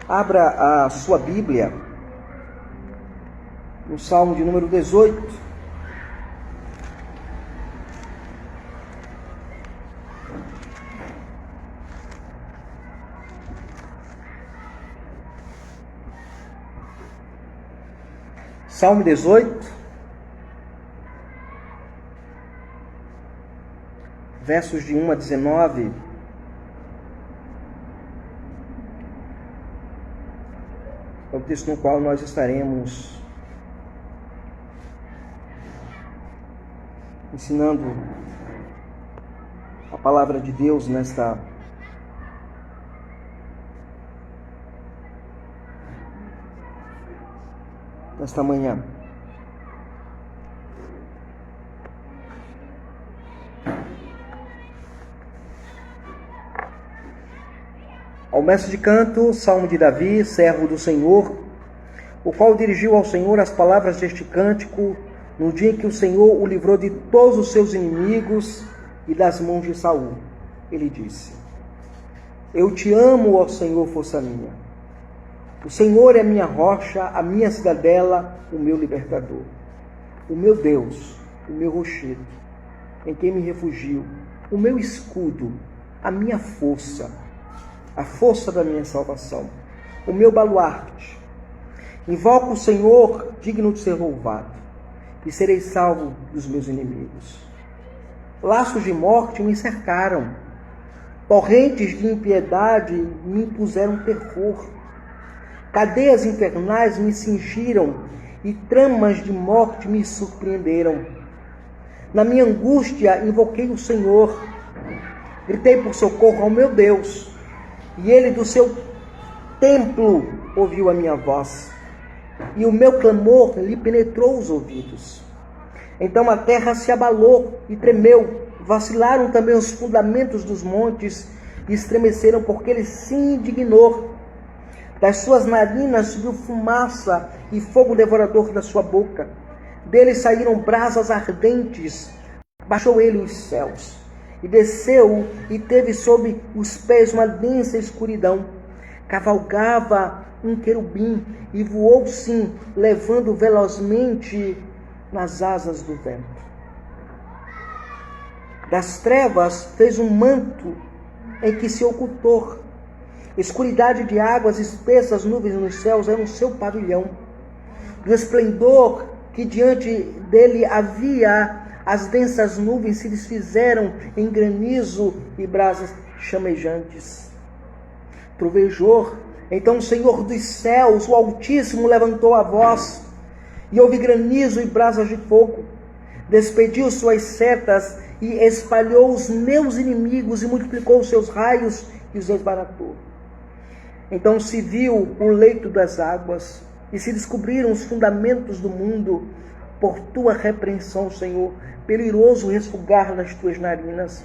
Abra a sua Bíblia no Salmo de número 18. Salmo 18, versos de 1 a 19. É o texto no qual nós estaremos ensinando a palavra de Deus nesta manhã. Ao mestre de canto, salmo de Davi, servo do Senhor, o qual dirigiu ao Senhor as palavras deste cântico no dia em que o Senhor o livrou de todos os seus inimigos e das mãos de Saul. Ele disse: Eu te amo, ó Senhor, força minha. O Senhor é minha rocha, a minha cidadela, o meu libertador. O meu Deus, o meu rochedo, em quem me refugio, o meu escudo, a minha força, a força da minha salvação, o meu baluarte. Invoco o Senhor, digno de ser louvado, e serei salvo dos meus inimigos. Laços de morte me cercaram, torrentes de impiedade me impuseram terror. Cadeias infernais me cingiram e tramas de morte me surpreenderam. Na minha angústia invoquei o Senhor, gritei por socorro ao meu Deus, e ele do seu templo ouviu a minha voz, e o meu clamor lhe penetrou os ouvidos. Então a terra se abalou e tremeu, vacilaram também os fundamentos dos montes e estremeceram, porque ele se indignou. Das suas narinas subiu fumaça e fogo devorador da sua boca. Dele saíram brasas ardentes. Baixou ele os céus e desceu e teve sob os pés uma densa escuridão. Cavalgava um querubim e voou sim, levando velozmente nas asas do vento. Das trevas fez um manto em que se ocultou. Escuridade de águas, espessas nuvens nos céus eram o seu pavilhão. Do esplendor que diante dele havia, as densas nuvens se desfizeram em granizo e brasas chamejantes. Trovejou, então o Senhor dos céus, o Altíssimo, levantou a voz, e houve granizo e brasas de fogo. Despediu suas setas e espalhou os meus inimigos, e multiplicou os seus raios e os desbaratou. Então se viu o leito das águas, e se descobriram os fundamentos do mundo, por tua repreensão, Senhor, pelo iroso resfogar das tuas narinas.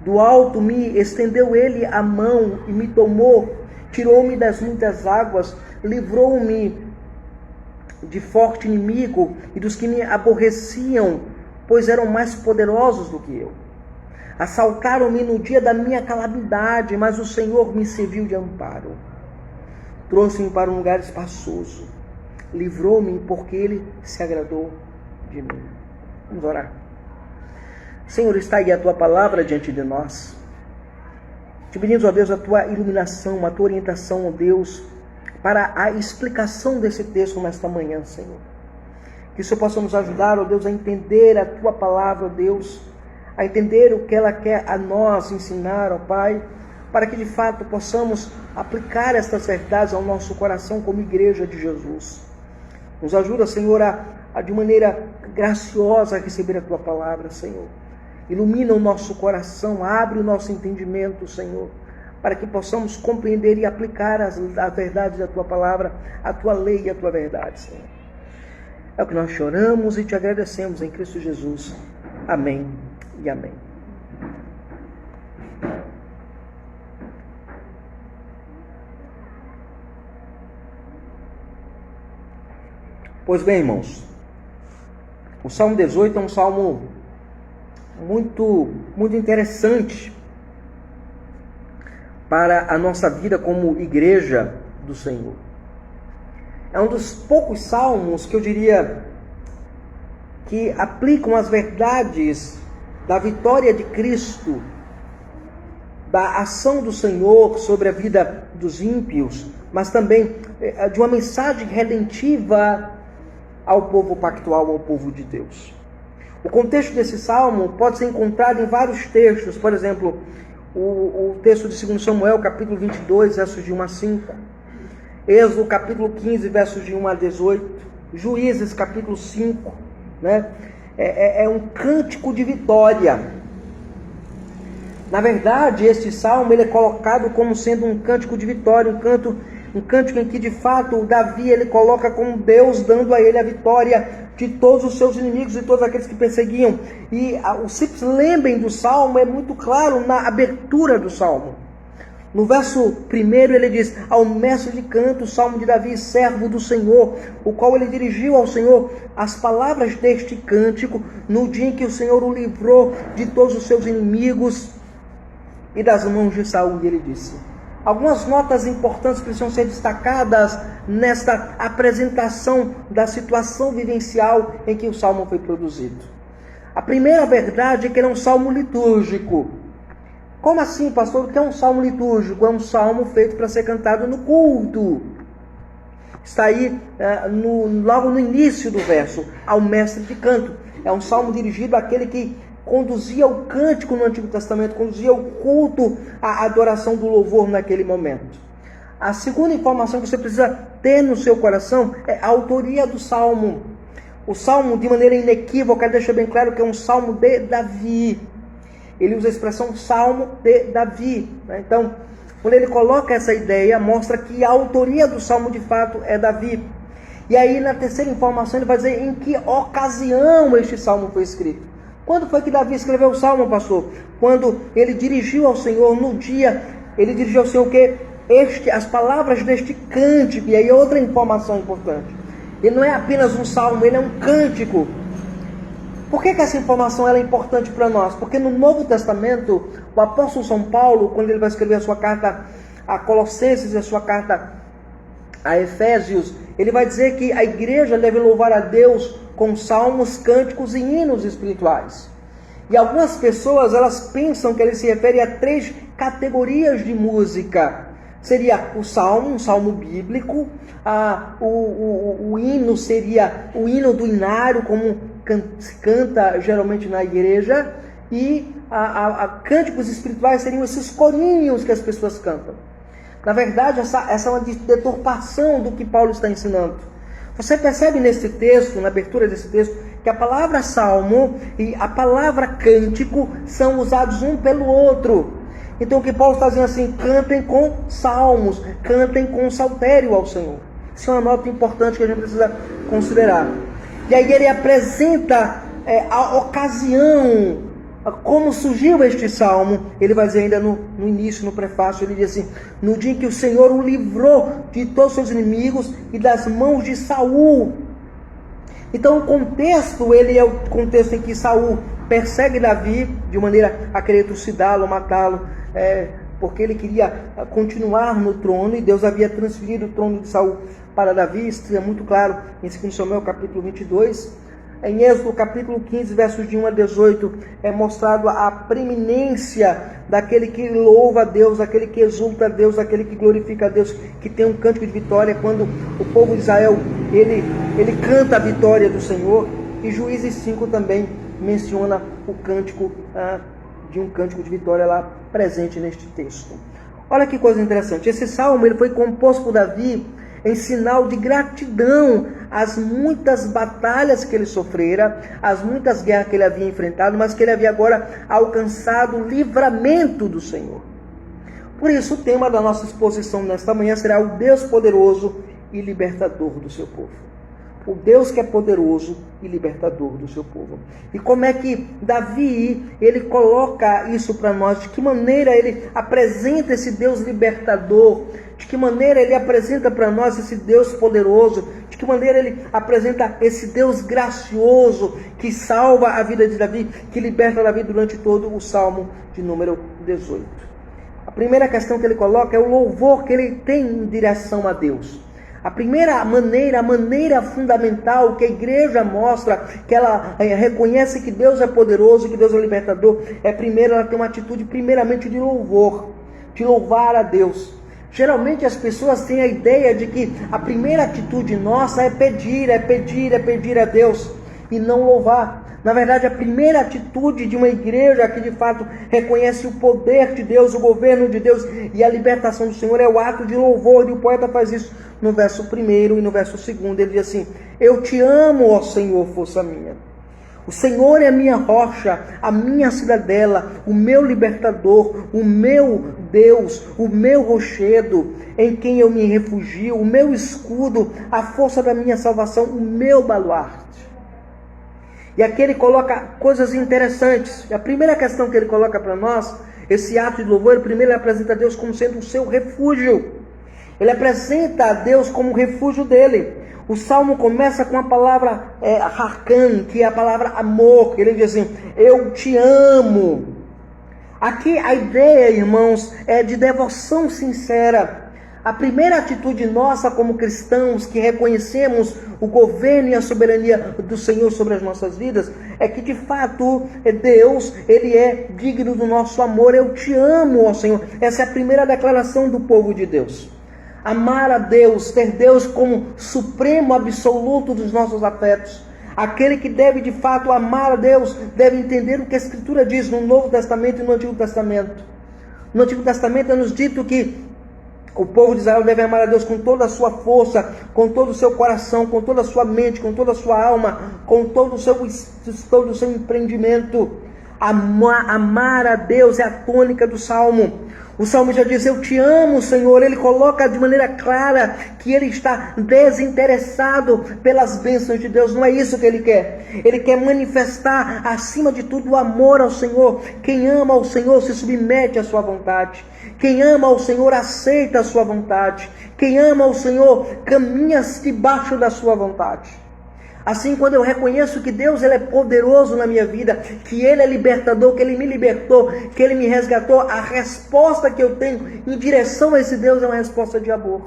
Do alto me estendeu ele a mão e me tomou, tirou-me das muitas águas, livrou-me de forte inimigo e dos que me aborreciam, pois eram mais poderosos do que eu. Assaltaram-me no dia da minha calamidade, mas o Senhor me serviu de amparo. Trouxe-me para um lugar espaçoso. Livrou-me porque Ele se agradou de mim. Vamos orar. Senhor, está aí a Tua palavra diante de nós. Te pedimos, ó Deus, a Tua iluminação, a Tua orientação, ó Deus, para a explicação desse texto nesta manhã, Senhor. Que o Senhor possa nos ajudar, ó Deus, a entender a Tua palavra, ó Deus, a entender o que ela quer a nós ensinar, ó Pai, para que de fato possamos aplicar estas verdades ao nosso coração como igreja de Jesus. Nos ajuda, Senhor, a de maneira graciosa receber a Tua palavra, Senhor. Ilumina o nosso coração, abre o nosso entendimento, Senhor, para que possamos compreender e aplicar a verdade da Tua palavra, a Tua lei e a Tua verdade, Senhor. É o que nós choramos e Te agradecemos em Cristo Jesus. Amém e amém. Pois bem, irmãos, o Salmo 18 é um salmo muito interessante para a nossa vida como igreja do Senhor. É um dos poucos salmos que eu diria que aplicam as verdades da vitória de Cristo, da ação do Senhor sobre a vida dos ímpios, mas também de uma mensagem redentiva ao povo pactual, ao povo de Deus. O contexto desse salmo pode ser encontrado em vários textos, por exemplo, o texto de 2 Samuel, capítulo 22, versos de 1 a 5, Êxodo, capítulo 15, versos de 1 a 18, Juízes, capítulo 5, né? É um cântico de vitória. Na verdade, este salmo ele é colocado como sendo um cântico de vitória, um cântico em que de fato Davi ele coloca como Deus dando a ele a vitória de todos os seus inimigos e todos aqueles que perseguiam. E o simples lembrem do salmo é muito claro na abertura do salmo. No verso 1 ele diz: ao mestre de canto, o salmo de Davi, servo do Senhor, o qual ele dirigiu ao Senhor as palavras deste cântico no dia em que o Senhor o livrou de todos os seus inimigos e das mãos de Saul. E ele disse: algumas notas importantes precisam ser destacadas nesta apresentação da situação vivencial em que o salmo foi produzido. A primeira verdade é que ele é um salmo litúrgico. Como assim, pastor? O que é um salmo litúrgico? É um salmo feito para ser cantado no culto. Está aí logo no início do verso, ao mestre de canto. É um salmo dirigido àquele que conduzia o cântico no Antigo Testamento, conduzia o culto, a adoração do louvor naquele momento. A segunda informação que você precisa ter no seu coração é a autoria do salmo. O salmo, de maneira inequívoca, deixa bem claro que é um salmo de Davi. Ele usa a expressão salmo de Davi, né? Então, quando ele coloca essa ideia, mostra que a autoria do salmo de fato é Davi. E aí, na terceira informação, ele vai dizer em que ocasião este salmo foi escrito. Quando foi que Davi escreveu o salmo, pastor? Quando ele dirigiu ao Senhor no dia, ele dirigiu ao Senhor o quê? As palavras deste cântico. E aí outra informação importante. Ele não é apenas um salmo, ele é um cântico. Por que essa informação ela é importante para nós? Porque no Novo Testamento, o apóstolo São Paulo, quando ele vai escrever a sua carta a Colossenses e a sua carta a Efésios, ele vai dizer que a igreja deve louvar a Deus com salmos, cânticos e hinos espirituais. E algumas pessoas, elas pensam que ele se refere a 3 categorias de música. Seria o salmo, um salmo bíblico, o hino seria o hino do inário, como se canta geralmente na igreja, e cânticos espirituais seriam esses corinhos que as pessoas cantam. Na verdade, essa é uma deturpação do que Paulo está ensinando. Você percebe nesse texto, na abertura desse texto, que a palavra salmo e a palavra cântico são usados um pelo outro. Então o que Paulo está dizendo assim: cantem com salmos, cantem com saltério ao Senhor. Isso é uma nota importante que a gente precisa considerar. E aí ele apresenta a ocasião, como surgiu este salmo. Ele vai dizer ainda no início, no prefácio, ele diz assim: no dia em que o Senhor o livrou de todos os seus inimigos e das mãos de Saul. Então o contexto, ele é o contexto em que Saul persegue Davi de maneira a querer trucidá-lo, matá-lo, porque ele queria continuar no trono, e Deus havia transferido o trono de Saul para Davi. Isso é muito claro em 2 Samuel capítulo 22. Em Êxodo capítulo 15, versos de 1 a 18, é mostrado a preeminência daquele que louva a Deus, daquele que exulta a Deus, daquele que glorifica a Deus, que tem um cântico de vitória, quando o povo de Israel, ele canta a vitória do Senhor. E Juízes 5 também menciona o cântico de um cântico de vitória lá presente neste texto. Olha que coisa interessante. Esse salmo ele foi composto por Davi em sinal de gratidão às muitas batalhas que ele sofrera, às muitas guerras que ele havia enfrentado, mas que ele havia agora alcançado o livramento do Senhor. Por isso, o tema da nossa exposição nesta manhã será o Deus poderoso e libertador do seu povo. O Deus que é poderoso e libertador do seu povo. E como é que Davi, ele coloca isso para nós? De que maneira ele apresenta esse Deus libertador? De que maneira ele apresenta para nós esse Deus poderoso? De que maneira ele apresenta esse Deus gracioso que salva a vida de Davi, que liberta Davi durante todo o Salmo de número 18? primeira questão que ele coloca é o louvor que ele tem em direção a Deus. A primeira maneira, a maneira fundamental que a igreja mostra, que ela reconhece que Deus é poderoso, que Deus é libertador, é primeiro ela tem uma atitude primeiramente de louvor, de louvar a Deus. Geralmente as pessoas têm a ideia de que a primeira atitude nossa é pedir a Deus e não louvar. Na verdade, a primeira atitude de uma igreja que de fato reconhece o poder de Deus, o governo de Deus e a libertação do Senhor é o ato de louvor. E o poeta faz isso no verso 1 e no verso 2. Ele diz assim: eu te amo, ó Senhor, força minha. O Senhor é a minha rocha, a minha cidadela, o meu libertador, o meu Deus, o meu rochedo, em quem eu me refugio, o meu escudo, a força da minha salvação, o meu baluarte. E aqui ele coloca coisas interessantes. E a primeira questão que ele coloca para nós, esse ato de louvor, primeiro ele apresenta a Deus como sendo o seu refúgio. Ele apresenta a Deus como o refúgio dele. O salmo começa com a palavra harkan, que é a palavra amor. Ele diz assim: eu te amo. Aqui a ideia, irmãos, é de devoção sincera. A primeira atitude nossa como cristãos que reconhecemos o governo e a soberania do Senhor sobre as nossas vidas é que de fato Deus, Ele é digno do nosso amor. Eu te amo, ó Senhor. Essa é a primeira declaração do povo de Deus. Amar a Deus, ter Deus como supremo absoluto dos nossos afetos. Aquele que deve de fato amar a Deus deve entender o que a Escritura diz no Novo Testamento e no Antigo Testamento. No Antigo Testamento é nos dito que o povo de Israel deve amar a Deus com toda a sua força, com todo o seu coração, com toda a sua mente, com toda a sua alma, com todo o seu empreendimento. Amar a Deus é a tônica do Salmo. O Salmo já diz: eu te amo, Senhor. Ele coloca de maneira clara que ele está desinteressado pelas bênçãos de Deus. Não é isso que ele quer. Ele quer manifestar, acima de tudo, o amor ao Senhor. Quem ama ao Senhor se submete à sua vontade. Quem ama ao Senhor aceita a sua vontade. Quem ama ao Senhor caminha debaixo da sua vontade. Assim, quando eu reconheço que Deus ele é poderoso na minha vida, que Ele é libertador, que Ele me libertou, que Ele me resgatou, a resposta que eu tenho em direção a esse Deus é uma resposta de amor.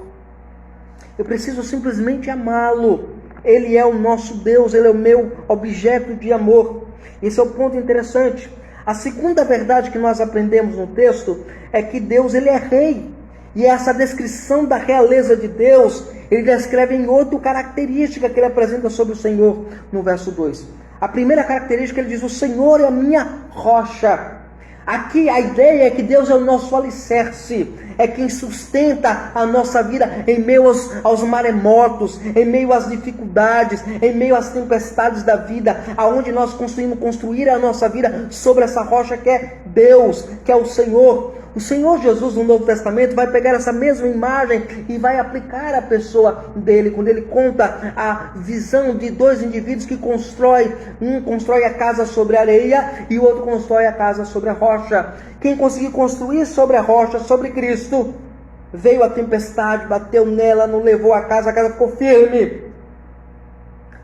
Eu preciso simplesmente amá-lo. Ele é o nosso Deus, Ele é o meu objeto de amor. Esse é o ponto interessante. A segunda verdade que nós aprendemos no texto é que Deus ele é rei. E essa descrição da realeza de Deus, ele descreve em outra característica que ele apresenta sobre o Senhor no verso 2. A primeira característica, ele diz: o Senhor é a minha rocha. Aqui a ideia é que Deus é o nosso alicerce, é quem sustenta a nossa vida em meio aos maremotos, em meio às dificuldades, em meio às tempestades da vida, aonde nós conseguimos construir a nossa vida sobre essa rocha que é Deus, que é o Senhor. O Senhor Jesus no Novo Testamento vai pegar essa mesma imagem e vai aplicar à pessoa dele, quando ele conta a visão de dois indivíduos que constroem, um constrói a casa sobre a areia e o outro constrói a casa sobre a rocha. Quem conseguiu construir sobre a rocha, sobre Cristo, veio a tempestade, bateu nela, não levou a casa ficou firme.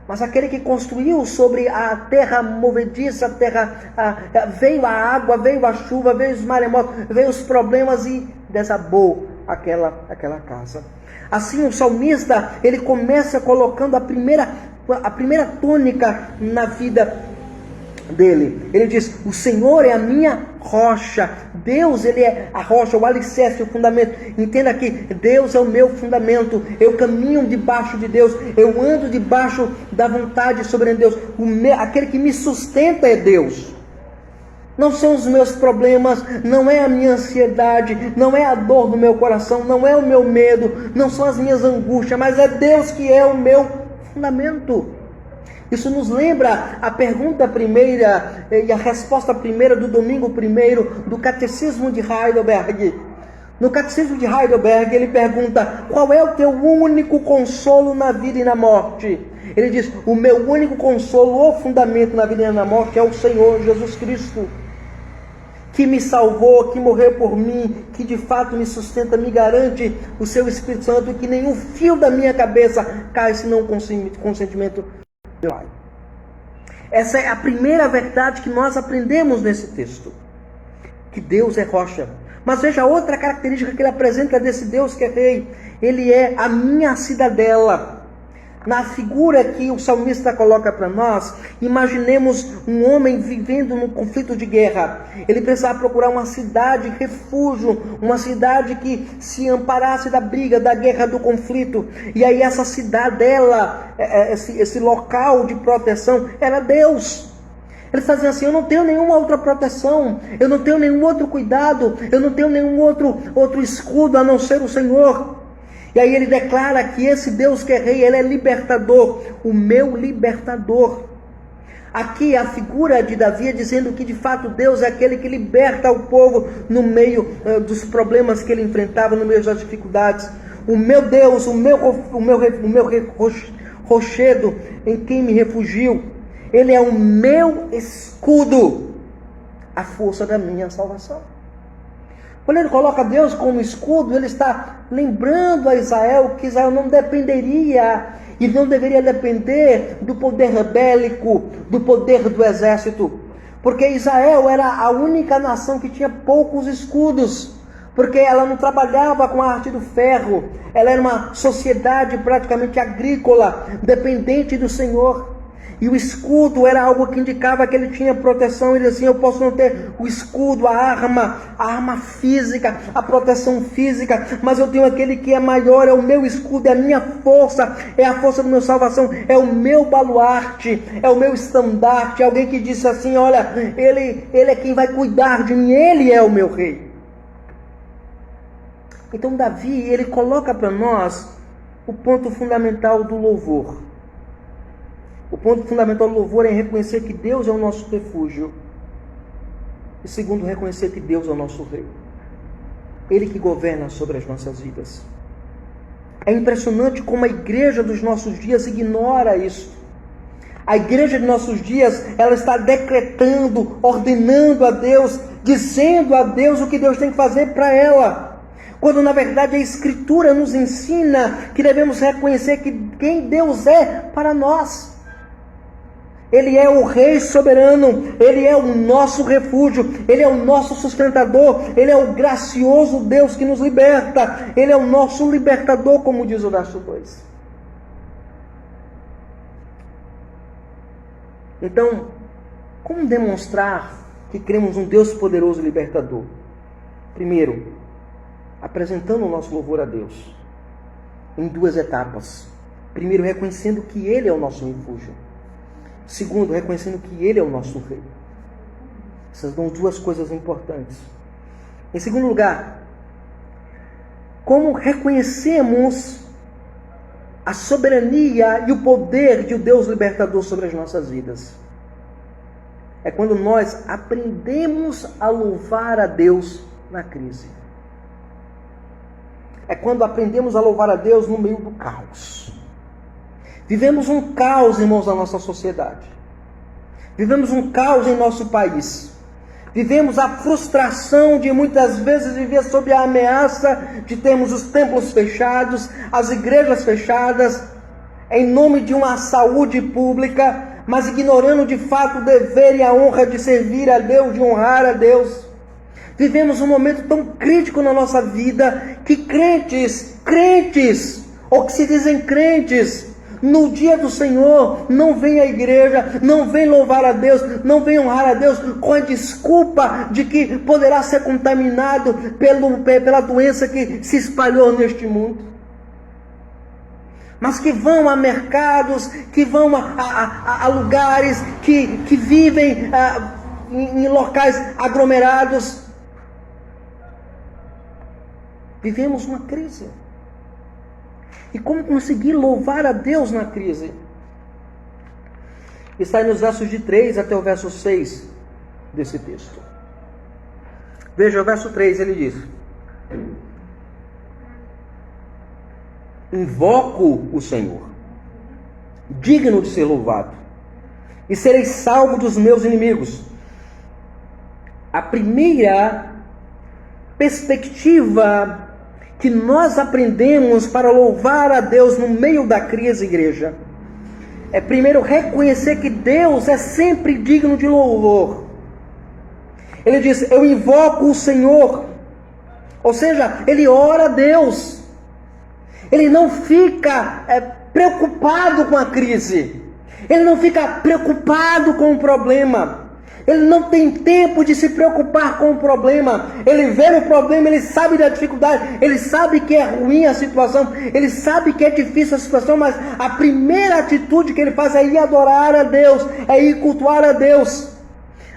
Mas aquele que construiu sobre a terra movediça, veio a água, veio a chuva, veio os maremotos, veio os problemas e desabou aquela casa. Assim o salmista, ele começa colocando a primeira tônica na vida dele. Ele diz: o Senhor é a minha rocha. Deus, ele é a rocha, o alicerce, o fundamento. Entenda que Deus é o meu fundamento. Eu caminho debaixo de Deus. Eu ando debaixo da vontade soberana de Deus. Aquele que me sustenta é Deus. Não são os meus problemas, não é a minha ansiedade, não é a dor do meu coração, não é o meu medo, não são as minhas angústias, mas é Deus que é o meu fundamento. Isso nos lembra a pergunta primeira e a resposta primeira do domingo primeiro do Catecismo de Heidelberg. No Catecismo de Heidelberg ele pergunta: qual é o teu único consolo na vida e na morte? Ele diz: o meu único consolo, o fundamento na vida e na morte é o Senhor Jesus Cristo, que me salvou, que morreu por mim, que de fato me sustenta, me garante o seu Espírito Santo, e que nenhum fio da minha cabeça cai senão com consentimento do Pai. Essa é a primeira verdade que nós aprendemos nesse texto, que Deus é rocha. Mas veja outra característica que ele apresenta desse Deus que é rei. Ele é a minha cidadela. Na figura que o salmista coloca para nós, imaginemos um homem vivendo num conflito de guerra. Ele precisava procurar uma cidade, refúgio, uma cidade que se amparasse da briga, da guerra, do conflito. E aí essa cidadela, esse local de proteção, era Deus. Ele está dizendo assim: eu não tenho nenhuma outra proteção, eu não tenho nenhum outro cuidado, eu não tenho nenhum outro escudo a não ser o Senhor. E aí ele declara que esse Deus que é rei, ele é libertador, o meu libertador. Aqui a figura de Davi é dizendo que de fato Deus é aquele que liberta o povo no meio dos problemas que ele enfrentava, no meio das dificuldades. O meu Deus, o meu rochedo em quem me refugio, ele é o meu escudo, a força da minha salvação. Quando ele coloca Deus como escudo, ele está lembrando a Israel que Israel não dependeria e não deveria depender do poder bélico, do poder do exército. Porque Israel era a única nação que tinha poucos escudos, porque ela não trabalhava com a arte do ferro, ela era uma sociedade praticamente agrícola, dependente do Senhor. E o escudo era algo que indicava que ele tinha proteção. Ele dizia assim: eu posso não ter o escudo, a arma física, a proteção física, mas eu tenho aquele que é maior, é o meu escudo, é a minha força, é a força da minha salvação, é o meu baluarte, é o meu estandarte. Alguém que disse assim: olha, ele é quem vai cuidar de mim, ele é o meu rei. Então Davi, ele coloca para nós o ponto fundamental do louvor. O ponto fundamental do louvor é reconhecer que Deus é o nosso refúgio. E segundo, reconhecer que Deus é o nosso rei. Ele que governa sobre as nossas vidas. É impressionante como a igreja dos nossos dias ignora isso. A igreja de nossos dias, ela está decretando, ordenando a Deus, dizendo a Deus o que Deus tem que fazer para ela. Quando na verdade a Escritura nos ensina que devemos reconhecer quem Deus é para nós. Ele é o Rei soberano, Ele é o nosso refúgio, Ele é o nosso sustentador, Ele é o gracioso Deus que nos liberta, Ele é o nosso libertador, como diz o verso 2. Então, como demonstrar que cremos um Deus poderoso e libertador? Primeiro, apresentando o nosso louvor a Deus, em duas etapas. Primeiro, reconhecendo que Ele é o nosso refúgio. Segundo, reconhecendo que Ele é o nosso Rei. Essas são duas coisas importantes. Em segundo lugar, como reconhecemos a soberania e o poder de um Deus libertador sobre as nossas vidas? É quando nós aprendemos a louvar a Deus na crise. É quando aprendemos a louvar a Deus no meio do caos. Vivemos um caos, irmãos, na nossa sociedade. Vivemos um caos em nosso país. Vivemos a frustração de muitas vezes viver sob a ameaça de termos os templos fechados, as igrejas fechadas, em nome de uma saúde pública, mas ignorando de fato o dever e a honra de servir a Deus, de honrar a Deus. Vivemos um momento tão crítico na nossa vida que crentes, ou que se dizem crentes, no dia do Senhor, não vem à igreja, não vem louvar a Deus, não vem honrar a Deus, com a desculpa de que poderá ser contaminado pela doença que se espalhou neste mundo. Mas que vão a mercados, que vão a lugares, que vivem em locais aglomerados. Vivemos uma crise. E como conseguir louvar a Deus na crise? Está aí nos versos de 3 até o verso 6 desse texto. Veja o verso 3, ele diz: invoco o Senhor, digno de ser louvado, e serei salvo dos meus inimigos. A primeira perspectiva que nós aprendemos para louvar a Deus no meio da crise, igreja, é primeiro reconhecer que Deus é sempre digno de louvor. Ele diz: eu invoco o Senhor. Ou seja, ele ora a Deus. Ele não fica preocupado com a crise. Ele não fica preocupado com o problema. Ele não tem tempo de se preocupar com o problema. Ele vê o problema, ele sabe da dificuldade, ele sabe que é ruim a situação, ele sabe que é difícil a situação, mas a primeira atitude que ele faz é ir adorar a Deus, é ir cultuar a Deus.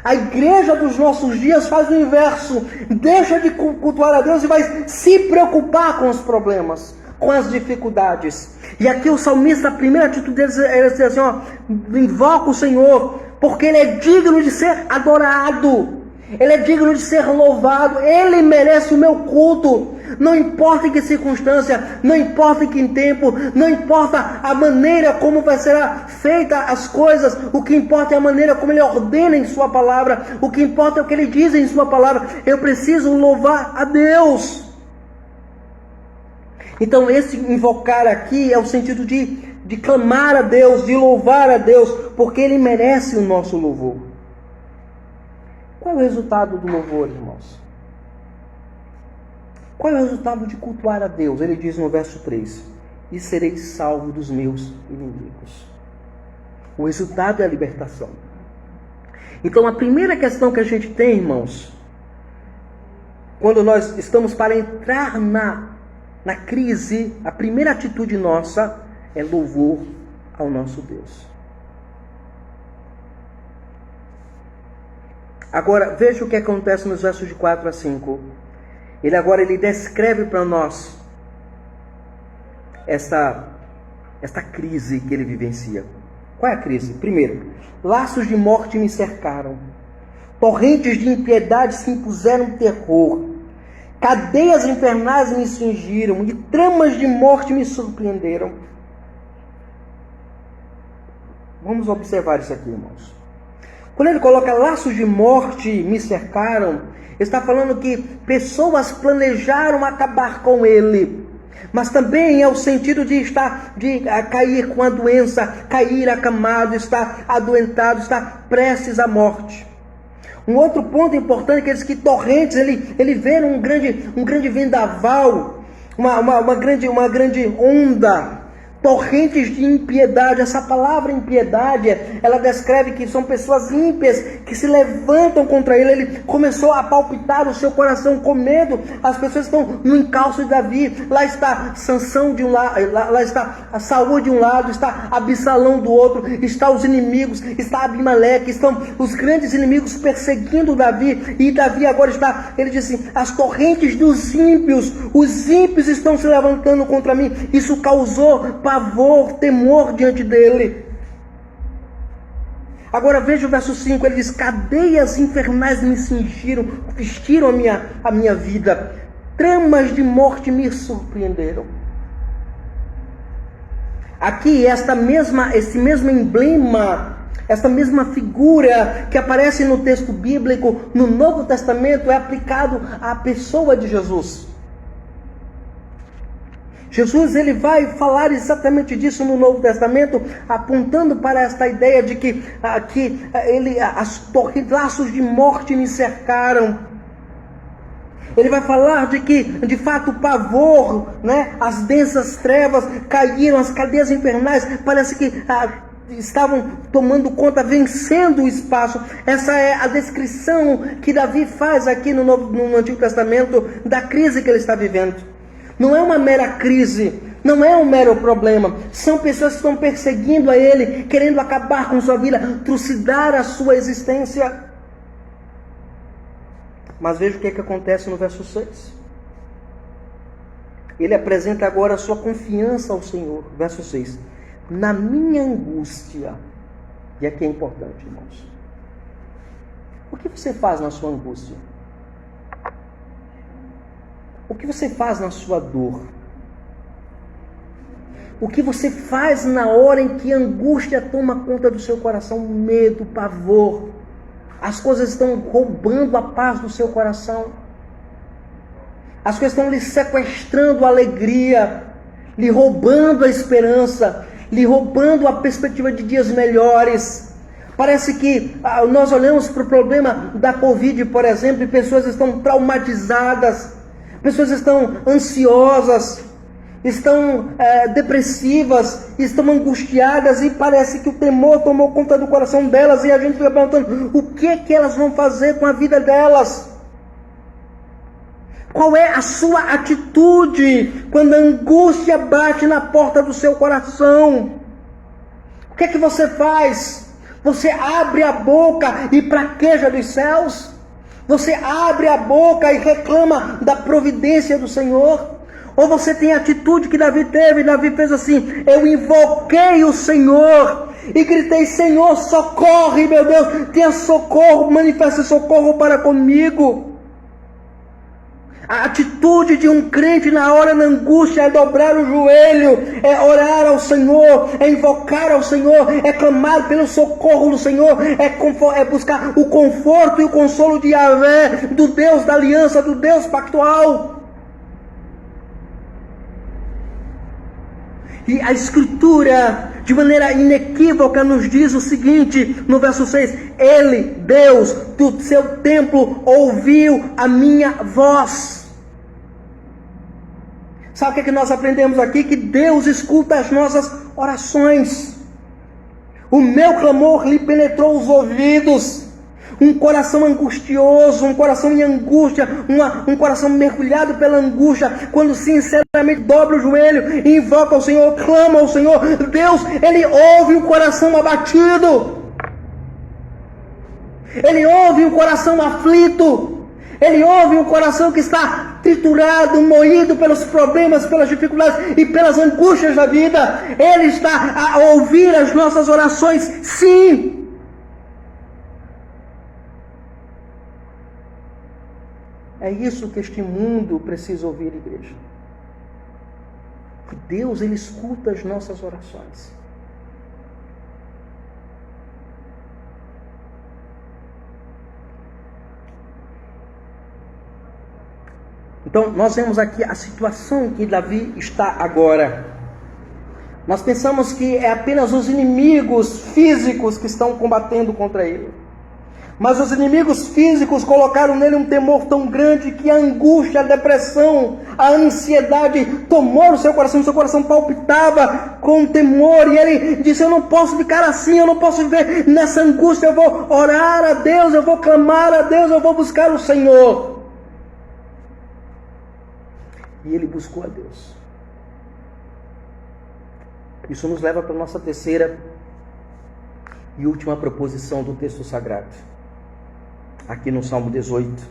A igreja dos nossos dias faz o inverso, deixa de cultuar a Deus e vai se preocupar com os problemas, com as dificuldades. E aqui o salmista, a primeira atitude dele é dizer assim, invoca o Senhor, porque Ele é digno de ser adorado, Ele é digno de ser louvado, Ele merece o meu culto, não importa em que circunstância, não importa em que tempo, não importa a maneira como vai ser feita as coisas, o que importa é a maneira como Ele ordena em Sua palavra, o que importa é o que Ele diz em Sua palavra. Eu preciso louvar a Deus. Então esse invocar aqui é o sentido de clamar a Deus, de louvar a Deus, porque Ele merece o nosso louvor. Qual é o resultado do louvor, irmãos? Qual é o resultado de cultuar a Deus? Ele diz no verso 3, e serei salvo dos meus inimigos. O resultado é a libertação. Então a primeira questão que a gente tem, irmãos, quando nós estamos para entrar na crise, a primeira atitude nossa é louvor ao nosso Deus. Agora, veja o que acontece nos versos de 4 a 5. Ele descreve para nós esta crise que ele vivencia. Qual é a crise? Primeiro, laços de morte me cercaram, torrentes de impiedade se impuseram terror, cadeias infernais me cingiram e tramas de morte me surpreenderam. Vamos observar isso aqui, irmãos. Quando ele coloca laços de morte me cercaram, ele está falando que pessoas planejaram acabar com ele. Mas também é o sentido de cair com a doença, cair acamado, estar adoentado, estar prestes à morte. Um outro ponto importante é que diz que torrentes, ele vê um grande vendaval, uma grande onda, torrentes de impiedade. Essa palavra impiedade, ela descreve que são pessoas ímpias que se levantam contra ele. Ele começou a palpitar o seu coração com medo. As pessoas estão no encalço de Davi. Lá está Sansão de um lado, lá está a Saúl de um lado, está Absalão do outro, está os inimigos, está Abimeleque, estão os grandes inimigos perseguindo Davi. E Davi agora está, ele diz assim, as torrentes dos ímpios, os ímpios estão se levantando contra mim. Isso causou pavor, temor diante dele. Agora veja o verso 5, ele diz, cadeias infernais me cingiram, vestiram a minha vida, tramas de morte me surpreenderam. Aqui, esse mesmo emblema, essa mesma figura que aparece no texto bíblico, no Novo Testamento, é aplicado à pessoa de Jesus. Jesus, ele vai falar exatamente disso no Novo Testamento, apontando para esta ideia de que laços de morte me cercaram. Ele vai falar de que, de fato, o pavor, as densas trevas caíram, as cadeias infernais, parece que estavam tomando conta, vencendo o espaço. Essa é a descrição que Davi faz aqui no Antigo Testamento da crise que ele está vivendo. Não é uma mera crise, não é um mero problema. São pessoas que estão perseguindo a ele, querendo acabar com sua vida, trucidar a sua existência. Mas veja o que acontece no verso 6. Ele apresenta agora a sua confiança ao Senhor. Verso 6. Na minha angústia. E aqui é importante, irmãos. O que você faz na sua angústia? O que você faz na sua dor? O que você faz na hora em que a angústia toma conta do seu coração? Medo, pavor. As coisas estão roubando a paz do seu coração. As coisas estão lhe sequestrando a alegria, lhe roubando a esperança, lhe roubando a perspectiva de dias melhores. Parece que nós olhamos para o problema da Covid, por exemplo, e pessoas estão traumatizadas. Pessoas estão ansiosas, estão depressivas, estão angustiadas e parece que o temor tomou conta do coração delas e a gente fica perguntando o que elas vão fazer com a vida delas. Qual é a sua atitude quando a angústia bate na porta do seu coração? O que é que você faz? Você abre a boca e praqueja dos céus? Você abre a boca e reclama da providência do Senhor? Ou você tem a atitude que Davi teve? Davi fez assim: eu invoquei o Senhor e gritei: Senhor, socorre, meu Deus, tenha socorro, manifeste socorro para comigo. A atitude de um crente na hora da angústia é dobrar o joelho, é orar ao Senhor, é invocar ao Senhor, é clamar pelo socorro do Senhor, é buscar o conforto e o consolo de Yahvé, do Deus da aliança, do Deus pactual. E a Escritura, de maneira inequívoca, nos diz o seguinte, no verso 6, Ele, Deus, do seu templo, ouviu a minha voz. Sabe o que é que nós aprendemos aqui? Que Deus escuta as nossas orações. O meu clamor lhe penetrou os ouvidos. Um coração angustioso, um coração em angústia, um coração mergulhado pela angústia, quando sinceramente dobra o joelho e invoca ao Senhor, clama ao Senhor, Deus, Ele ouve o coração abatido. Ele ouve o coração aflito. Ele ouve um coração que está triturado, moído pelos problemas, pelas dificuldades e pelas angústias da vida. Ele está a ouvir as nossas orações, sim. É isso que este mundo precisa ouvir, igreja. Que Deus, Ele escuta as nossas orações. Então, nós vemos aqui a situação em que Davi está agora. Nós pensamos que é apenas os inimigos físicos que estão combatendo contra ele. Mas os inimigos físicos colocaram nele um temor tão grande que a angústia, a depressão, a ansiedade tomou o seu coração palpitava com temor. E ele disse, eu não posso ficar assim, eu não posso viver nessa angústia, eu vou orar a Deus, eu vou clamar a Deus, eu vou buscar o Senhor. E ele buscou a Deus. Isso nos leva para a nossa terceira e última proposição do texto sagrado. Aqui no Salmo 18,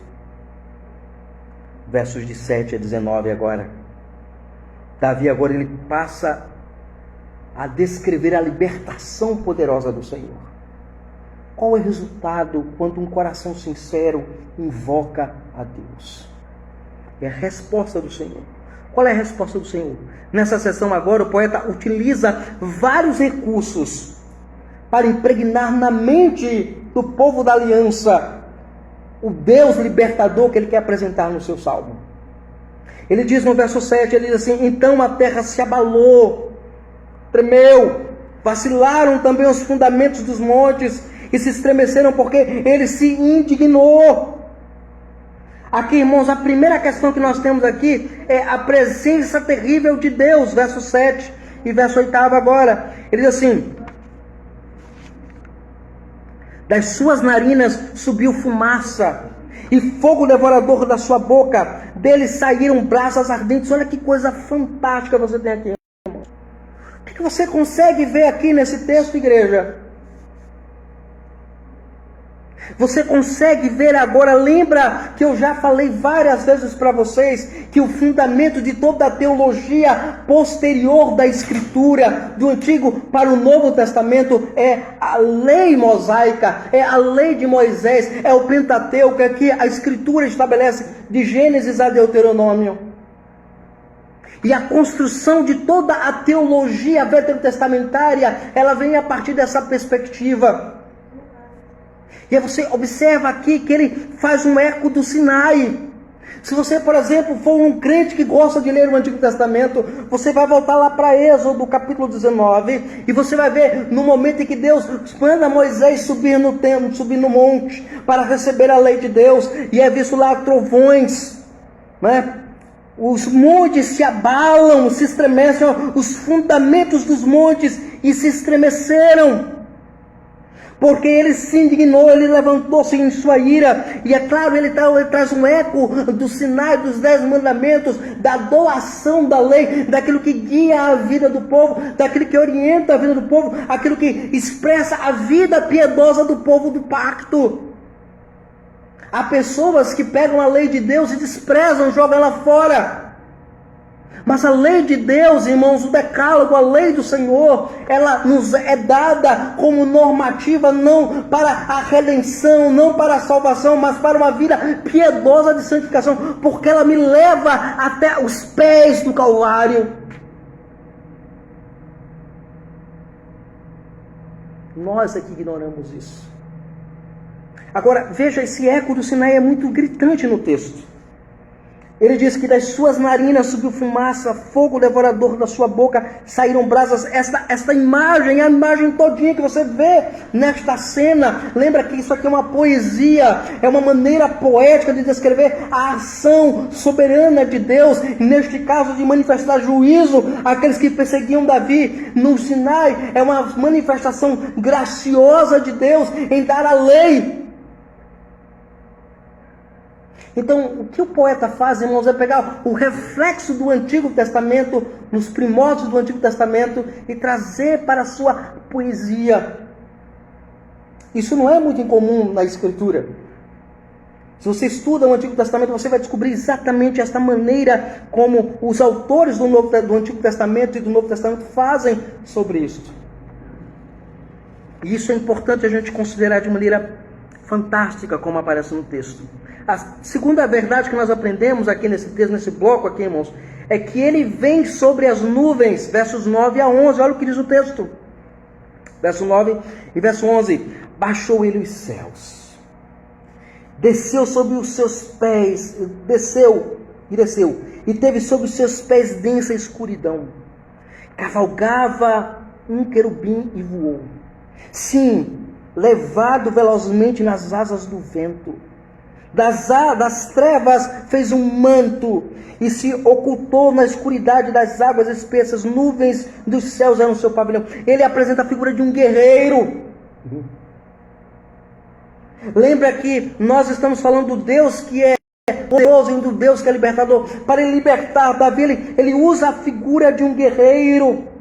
versos de 7 a 19 agora. Davi agora ele passa a descrever a libertação poderosa do Senhor. Qual é o resultado quando um coração sincero invoca a Deus? É a resposta do Senhor. Qual é a resposta do Senhor? Nessa sessão agora, o poeta utiliza vários recursos para impregnar na mente do povo da aliança o Deus libertador que ele quer apresentar no seu salmo. Ele diz no verso 7, ele diz assim, então a terra se abalou, tremeu, vacilaram também os fundamentos dos montes e se estremeceram porque ele se indignou. Aqui, irmãos, a primeira questão que nós temos aqui é a presença terrível de Deus, verso 7 e verso 8 agora. Ele diz assim, das suas narinas subiu fumaça, e fogo devorador da sua boca, deles saíram brasas ardentes. Olha que coisa fantástica você tem aqui, irmão. O que você consegue ver aqui nesse texto, igreja? Você consegue ver agora, lembra que eu já falei várias vezes para vocês que o fundamento de toda a teologia posterior da Escritura, do Antigo para o Novo Testamento, é a lei mosaica, é a lei de Moisés, é o Pentateuco, que a Escritura estabelece de Gênesis a Deuteronômio. E a construção de toda a teologia veterotestamentária, ela vem a partir dessa perspectiva. E aí você observa aqui que ele faz um eco do Sinai. Se você, por exemplo, for um crente que gosta de ler o Antigo Testamento, você vai voltar lá para Êxodo, capítulo 19, e você vai ver no momento em que Deus manda Moisés subir no templo, subir no monte, para receber a lei de Deus, e é visto lá trovões, né? Os montes se abalam, se estremecem, os fundamentos dos montes e se estremeceram. Porque ele se indignou, ele levantou-se em sua ira. E é claro, ele traz um eco do Sinai, dos 10 mandamentos, da doação da lei, daquilo que guia a vida do povo, daquilo que orienta a vida do povo, aquilo que expressa a vida piedosa do povo do pacto. Há pessoas que pegam a lei de Deus e desprezam, jogam ela fora. Mas a lei de Deus, irmãos, o decálogo, a lei do Senhor, ela nos é dada como normativa, não para a redenção, não para a salvação, mas para uma vida piedosa de santificação, porque ela me leva até os pés do Calvário. Nós é que ignoramos isso. Agora, veja, esse eco do Sinai é muito gritante no texto. Ele diz que das suas narinas subiu fumaça, fogo devorador da sua boca saíram brasas. Esta imagem é a imagem todinha que você vê nesta cena. Lembra que isso aqui é uma poesia, é uma maneira poética de descrever a ação soberana de Deus, neste caso de manifestar juízo àqueles que perseguiam Davi. No Sinai é uma manifestação graciosa de Deus em dar a lei. Então, o que o poeta faz, irmãos, é pegar o reflexo do Antigo Testamento, nos primórdios do Antigo Testamento, e trazer para a sua poesia. Isso não é muito incomum na Escritura. Se você estuda o Antigo Testamento, você vai descobrir exatamente esta maneira como os autores do Antigo Testamento e do Novo Testamento fazem sobre isso. E isso é importante a gente considerar de maneira fantástica, como aparece no texto. A segunda verdade que nós aprendemos aqui nesse texto, nesse bloco aqui, irmãos, é que ele vem sobre as nuvens, versos 9 a 11, olha o que diz o texto. Verso 9 e verso 11. Baixou ele os céus, desceu sobre os seus pés, desceu, e teve sobre os seus pés densa escuridão. Cavalgava um querubim e voou. Sim, levado velozmente nas asas do vento. Das trevas fez um manto e se ocultou na escuridade das águas espessas. Nuvens dos céus eram o seu pavilhão. Ele apresenta a figura de um guerreiro. Lembra que nós estamos falando do Deus que é poderoso e do Deus que é libertador. Para ele libertar Davi, ele usa a figura de um guerreiro.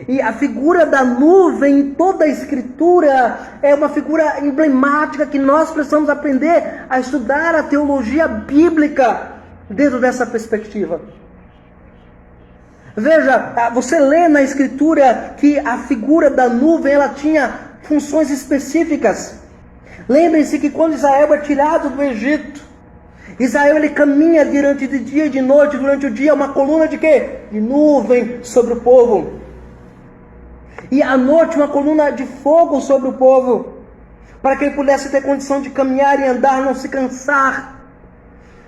E a figura da nuvem em toda a Escritura é uma figura emblemática que nós precisamos aprender a estudar a teologia bíblica dentro dessa perspectiva. Veja, você lê na Escritura que a figura da nuvem ela tinha funções específicas. Lembrem-se que quando Israel é tirado do Egito, Israel ele caminha durante de dia e de noite. Durante o dia uma coluna de quê? De nuvem sobre o povo. E à noite uma coluna de fogo sobre o povo, para que ele pudesse ter condição de caminhar e andar, não se cansar.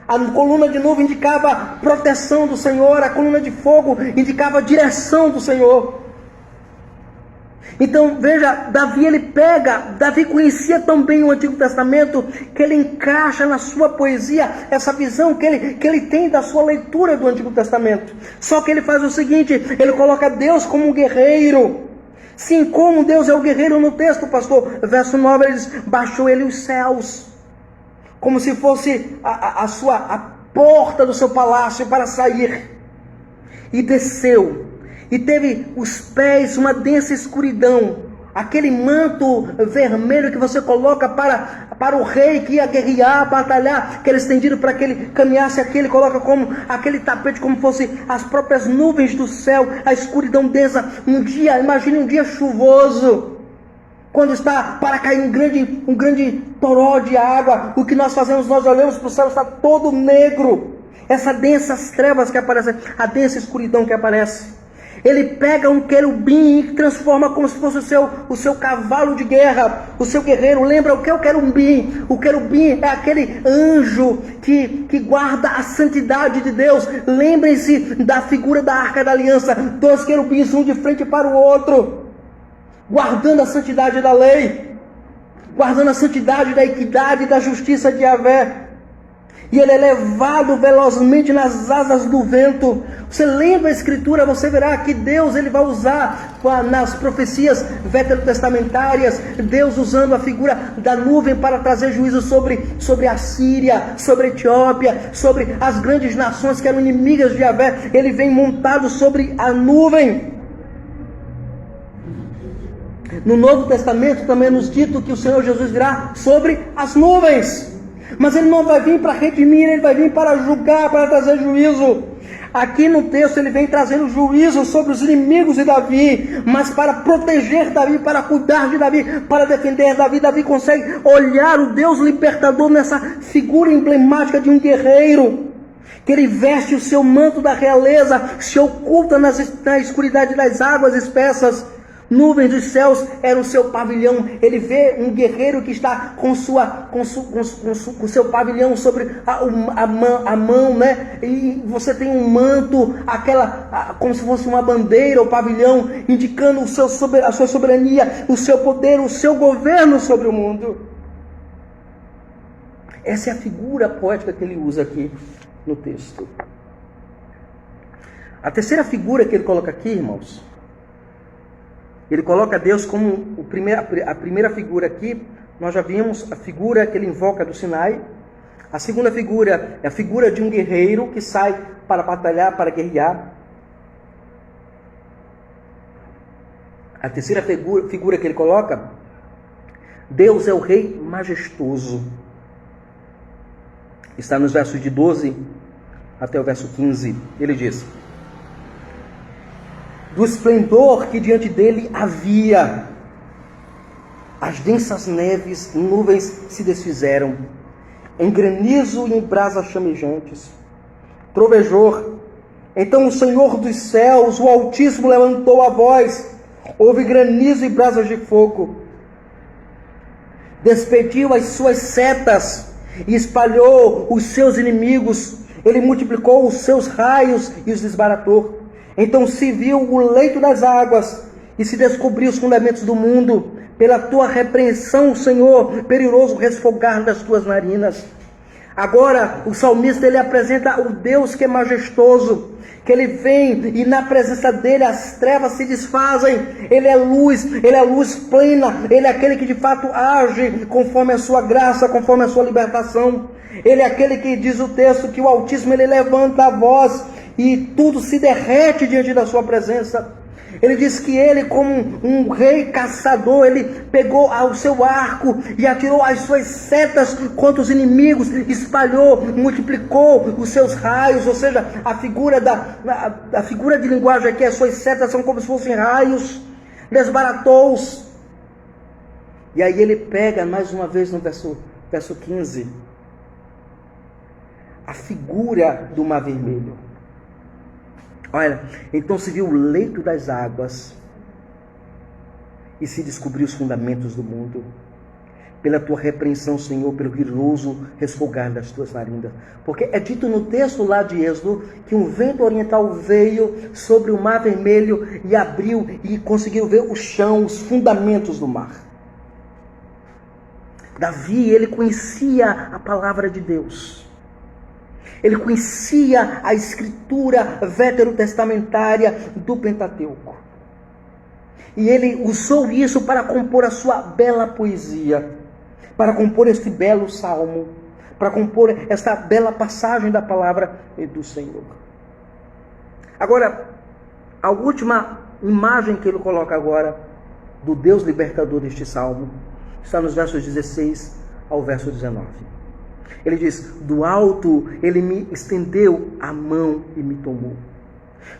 A coluna de nuvem indicava a proteção do Senhor, a coluna de fogo indicava a direção do Senhor. Então veja, Davi conhecia tão bem o Antigo Testamento, que ele encaixa na sua poesia essa visão que ele tem da sua leitura do Antigo Testamento. Só que ele faz o seguinte, ele coloca Deus como um guerreiro. Sim, como Deus é o guerreiro no texto, pastor. Verso 9, ele diz, baixou ele os céus, como se fosse a porta do seu palácio para sair, e desceu, e teve os pés uma densa escuridão, aquele manto vermelho que você coloca para o rei que ia guerrear, batalhar, que era estendido para que ele caminhasse aqui, ele coloca como aquele tapete, como fosse as próprias nuvens do céu, a escuridão densa. Imagine um dia chuvoso, quando está para cair um grande toró de água. O que nós fazemos? Nós olhamos para o céu, está todo negro, essas densas trevas que aparecem, a densa escuridão que aparece. Ele pega um querubim e transforma como se fosse o seu cavalo de guerra, o seu guerreiro. Lembra o que é o querubim? O querubim é aquele anjo que guarda a santidade de Deus. Lembrem-se da figura da Arca da Aliança. 2 querubins, um de frente para o outro, guardando a santidade da lei, guardando a santidade da equidade e da justiça de Yahvé. e ele é levado velozmente nas asas do vento. Você lendo a Escritura, você verá que Deus ele vai usar nas profecias veterotestamentárias, Deus usando a figura da nuvem para trazer juízo sobre a Síria, sobre a Etiópia, sobre as grandes nações que eram inimigas de Yahvé. Ele vem montado sobre a nuvem. No Novo Testamento também é nos dito que o Senhor Jesus virá sobre as nuvens. Mas ele não vai vir para redimir, ele vai vir para julgar, para trazer juízo. Aqui no texto ele vem trazendo juízo sobre os inimigos de Davi, mas para proteger Davi, para cuidar de Davi, para defender Davi. Davi consegue olhar o Deus libertador nessa figura emblemática de um guerreiro, que ele veste o seu manto da realeza, se oculta na escuridade das águas espessas. Nuvens dos céus era o seu pavilhão. Ele vê um guerreiro que está com seu pavilhão sobre a mão, né? E você tem um manto, como se fosse uma bandeira, o pavilhão, indicando a sua soberania, o seu poder, o seu governo sobre o mundo. Essa é a figura poética que ele usa aqui no texto. A terceira figura que ele coloca aqui, irmãos, ele coloca Deus como a primeira figura aqui. Nós já vimos a figura que ele invoca do Sinai. A segunda figura é a figura de um guerreiro que sai para batalhar, para guerrear. A terceira figura que ele coloca, Deus é o Rei majestoso. Está nos versos de 12 até o verso 15. Ele diz: do esplendor que diante dele havia, as densas neves, nuvens se desfizeram, em granizo e em brasas chamejantes. Trovejou. Então o Senhor dos céus, o Altíssimo, levantou a voz, houve granizo e brasas de fogo. Despediu as suas setas e espalhou os seus inimigos. Ele multiplicou os seus raios e os desbaratou. Então se viu o leito das águas e se descobriu os fundamentos do mundo. Pela tua repreensão, Senhor, perigoso resfogar das tuas narinas. Agora o salmista ele apresenta o Deus que é majestoso, que ele vem e na presença dele as trevas se desfazem. Ele é luz plena, ele é aquele que de fato age conforme a sua graça, conforme a sua libertação. Ele é aquele que diz o texto que o Altíssimo ele levanta a voz e tudo se derrete diante da sua presença. Ele diz que ele, como um rei caçador, ele pegou o seu arco e atirou as suas setas contra os inimigos, espalhou, multiplicou os seus raios. Ou seja, a figura de linguagem aqui, as suas setas são como se fossem raios, desbaratou-os. E aí ele pega mais uma vez no verso 15, a figura do mar vermelho. Olha, então se viu o leito das águas e se descobriu os fundamentos do mundo. Pela tua repreensão, Senhor, pelo rigoroso resfolgar das tuas narinas. Porque é dito no texto lá de Êxodo que um vento oriental veio sobre o mar vermelho e abriu e conseguiu ver o chão, os fundamentos do mar. Davi, ele conhecia a palavra de Deus. Ele conhecia a escritura veterotestamentária do Pentateuco. E ele usou isso para compor a sua bela poesia, para compor este belo salmo, para compor esta bela passagem da palavra do Senhor. Agora, a última imagem que ele coloca agora do Deus libertador deste salmo está nos versos 16 ao verso 19. Ele diz: do alto ele me estendeu a mão e me tomou.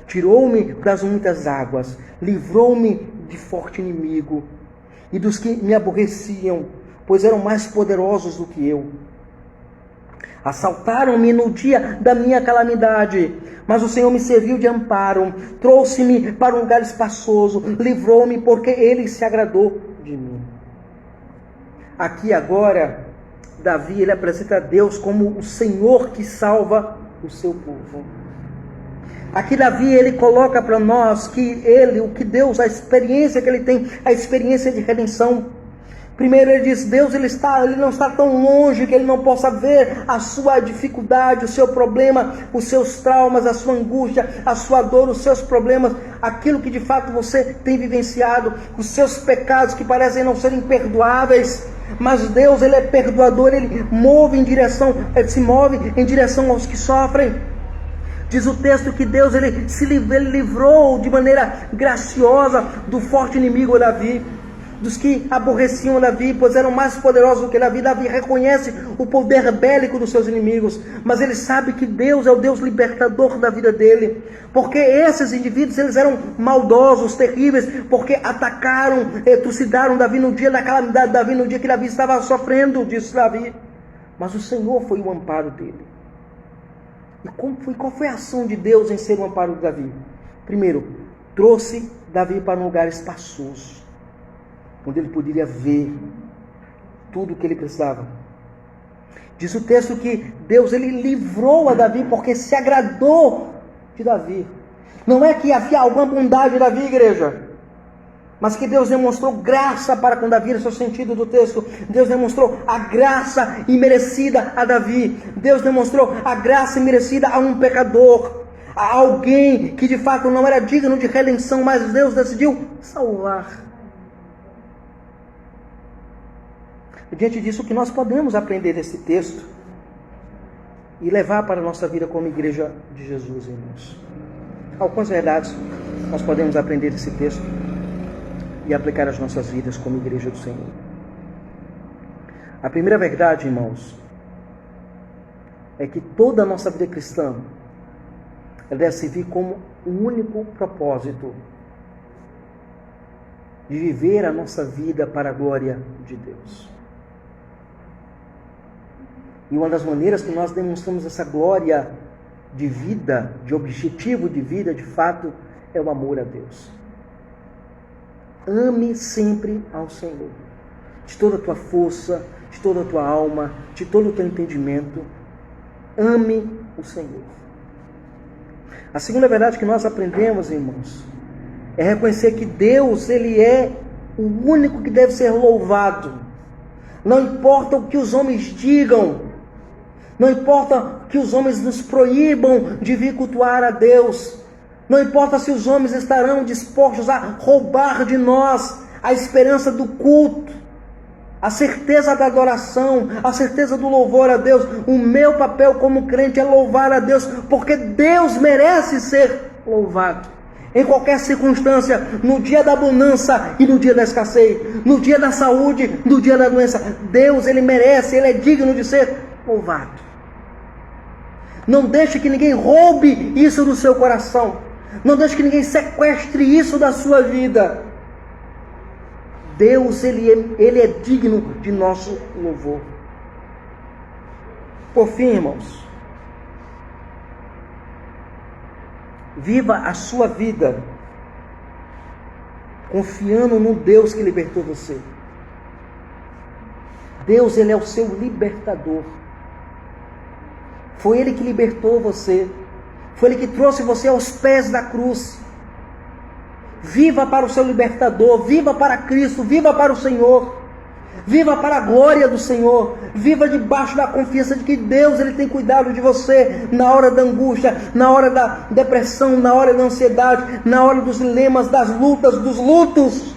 Tirou-me das muitas águas, livrou-me de forte inimigo e dos que me aborreciam, pois eram mais poderosos do que eu. Assaltaram-me no dia da minha calamidade, mas o Senhor me serviu de amparo, trouxe-me para um lugar espaçoso, livrou-me porque ele se agradou de mim. Aqui agora, Davi, ele apresenta a Deus como o Senhor que salva o seu povo. Aqui Davi, ele coloca para nós que ele, o que Deus, a experiência que ele tem, a experiência de redenção. Primeiro ele diz, Deus ele não está tão longe que ele não possa ver a sua dificuldade, o seu problema, os seus traumas, a sua angústia, a sua dor, os seus problemas, aquilo que de fato você tem vivenciado, os seus pecados que parecem não serem perdoáveis. Mas Deus ele é perdoador, ele se move em direção aos que sofrem. Diz o texto que Deus ele livrou de maneira graciosa do forte inimigo Davi, dos que aborreciam Davi, pois eram mais poderosos do que Davi. Davi reconhece o poder bélico dos seus inimigos, mas ele sabe que Deus é o Deus libertador da vida dele, porque esses indivíduos eles eram maldosos, terríveis, porque atacaram, trucidaram Davi no dia da calamidade de Davi, no dia que Davi estava sofrendo, disse Davi. Mas o Senhor foi o amparo dele. E qual foi a ação de Deus em ser o amparo de Davi? Primeiro, trouxe Davi para um lugar espaçoso, onde ele poderia ver tudo o que ele precisava. Diz o texto que Deus ele livrou a Davi porque se agradou de Davi. Não é que havia alguma bondade de Davi, igreja, mas que Deus demonstrou graça para com Davi. Esse é o sentido do texto. Deus demonstrou a graça imerecida a Davi. Deus demonstrou a graça imerecida a um pecador, a alguém que de fato não era digno de redenção, mas Deus decidiu salvar. Diante disso, o que nós podemos aprender desse texto e levar para a nossa vida como igreja de Jesus, irmãos? Algumas verdades nós podemos aprender desse texto e aplicar às nossas vidas como igreja do Senhor. A primeira verdade, irmãos, é que toda a nossa vida cristã ela deve servir como um único propósito de viver a nossa vida para a glória de Deus. E uma das maneiras que nós demonstramos essa glória de vida, de objetivo de vida, de fato, é o amor a Deus. Ame sempre ao Senhor, de toda a tua força, de toda a tua alma, de todo o teu entendimento. Ame o Senhor. A segunda verdade que nós aprendemos, irmãos, é reconhecer que Deus, ele é o único que deve ser louvado. Não importa o que os homens digam, não importa que os homens nos proíbam de vir cultuar a Deus, não importa se os homens estarão dispostos a roubar de nós a esperança do culto, a certeza da adoração, a certeza do louvor a Deus. O meu papel como crente é louvar a Deus, porque Deus merece ser louvado. Em qualquer circunstância, no dia da bonança e no dia da escassez, no dia da saúde, no dia da doença, Deus, ele merece, ele é digno de ser louvado. Não deixe que ninguém roube isso do seu coração. Não deixe que ninguém sequestre isso da sua vida. Deus, ele é digno de nosso louvor. Por fim, irmãos, viva a sua vida confiando no Deus que libertou você. Deus, ele é o seu libertador. Foi Ele que libertou você. Foi Ele que trouxe você aos pés da cruz. Viva para o seu libertador. Viva para Cristo. Viva para o Senhor. Viva para a glória do Senhor. Viva debaixo da confiança de que Deus ele tem cuidado de você na hora da angústia, na hora da depressão, na hora da ansiedade, na hora dos dilemas, das lutas, dos lutos.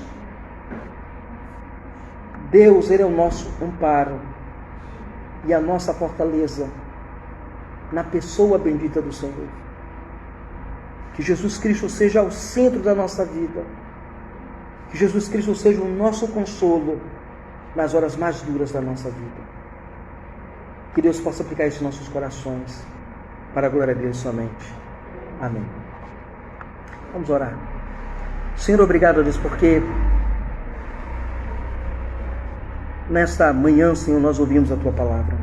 Deus, ele é o nosso amparo e a nossa fortaleza na pessoa bendita do Senhor. Que Jesus Cristo seja o centro da nossa vida. Que Jesus Cristo seja o nosso consolo nas horas mais duras da nossa vida. Que Deus possa aplicar isso em nossos corações, para a glória de Deus somente. Amém. Vamos orar. Senhor, obrigado a Deus, porque nesta manhã, Senhor, nós ouvimos a Tua palavra.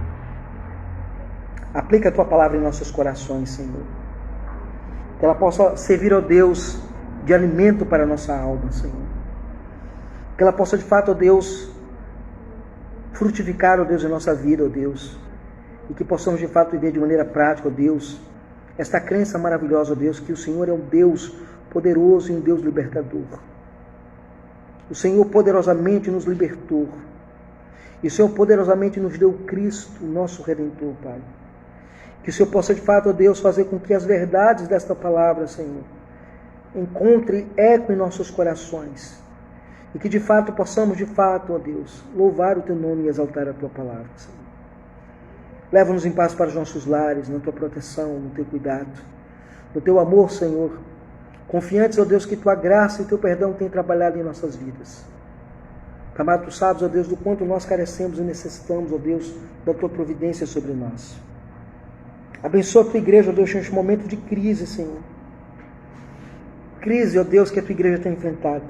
Aplica a Tua palavra em nossos corações, Senhor. Que ela possa servir, ó Deus, de alimento para a nossa alma, Senhor. Que ela possa, de fato, ó Deus, frutificar, ó Deus, em nossa vida, ó Deus. E que possamos, de fato, viver de maneira prática, ó Deus, esta crença maravilhosa, ó Deus, que o Senhor é um Deus poderoso e um Deus libertador. O Senhor poderosamente nos libertou. E o Senhor poderosamente nos deu Cristo, nosso Redentor, Pai. Que o Senhor possa de fato, ó Deus, fazer com que as verdades desta palavra, Senhor, encontre eco em nossos corações. E que de fato possamos, de fato, ó Deus, louvar o Teu nome e exaltar a Tua palavra, Senhor. Leva-nos em paz para os nossos lares, na Tua proteção, no Teu cuidado, no Teu amor, Senhor. Confiantes, ó Deus, que Tua graça e Teu perdão têm trabalhado em nossas vidas. Amado, Tu sabes, ó Deus, do quanto nós carecemos e necessitamos, ó Deus, da Tua providência sobre nós. Abençoa a Tua igreja, ó Deus, neste momento de crise, Senhor. Crise, ó Deus, que a Tua igreja tem enfrentado.